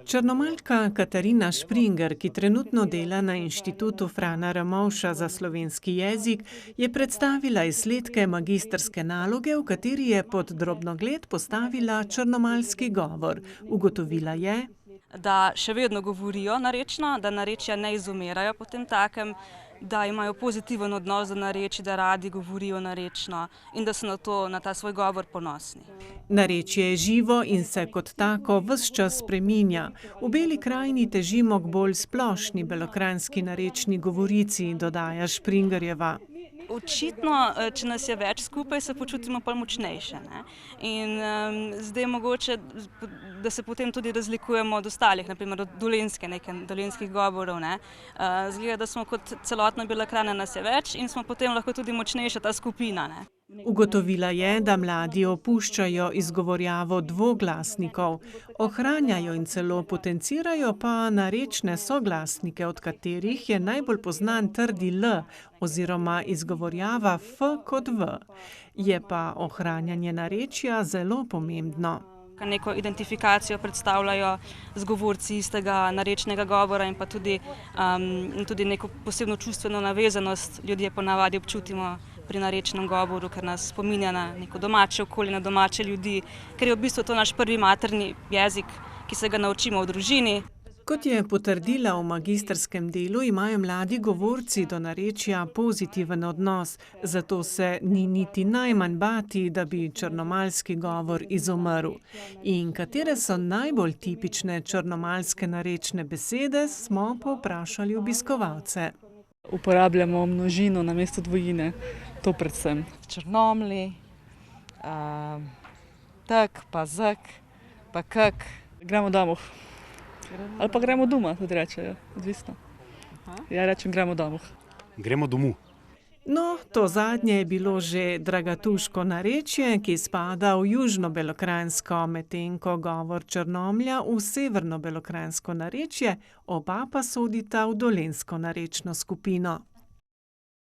Črnomaljka Katarina Špringer, ki trenutno dela na Inštitutu Frana Ramovša za slovenski jezik, je predstavila izsledke magistrske naloge, v kateri je pod drobnogled postavila črnomaljski govor. Ugotovila je, da še vedno govorijo narečno, da narečja ne izumirajo potemtakem, da imajo pozitiven odnos do narečij, da radi govorijo narečno in da so na ta svoj govor ponosni. narečje je živo in se kot tako ves čas spreminja. V Beli krajini težimo k bolj splošni belokranjski narečni govorici, dodaja Špringerjeva. Očitno, če nas je več skupaj, se počutimo pa močnejše, ne. In zdaj je mogoče, da se potem tudi razlikujemo od ostalih, na primer od dolenjskih govorov, ne. Izgleda, da smo kot celotna Bela krajina, nas je več in smo potem lahko tudi močnejša ta skupina, ne. Ugotovila je, da mladi opuščajo izgovorjavo dvoglasnikov, ohranjajo in celo potencirajo pa narečne soglasnike, od katerih je najbolj poznan trdi L oziroma izgovorjava F kot V. Je pa ohranjanje narečja zelo pomembno. Neko identifikacijo predstavljajo z govorci istega narečnega govora in pa tudi neko posebno čustveno navezanost ljudje ponavadi občutimo pri narečnem govoru, ker nas spominja na neko domače okolje, na domače ljudi, ker je v bistvu to naš prvi materni jezik, ki se ga naučimo v družini. Kot je potrdila v magistrskem delu, imajo mladi govorci do narečja pozitiven odnos, zato se ni niti najmanj bati, da bi črnomaljski govor izumrl. In katere so najbolj tipične črnomaljske narečne besede, smo povprašali obiskovalce. Uporabljamo množino namesto dvojine, to predvsem. Črnomlji, tak, pa zak, pa kak. Gremo domov. Ali pa gremo doma, tudi rečejo, odvisno. Ja rečem gremo domov. Gremo domov. No, to zadnje je bilo že dragatuško narečje, ki spada v južno belokranjsko, medtem ko govor Črnomlja v severno belokranjsko narečje, oba pa sodita v dolenjsko narečno skupino.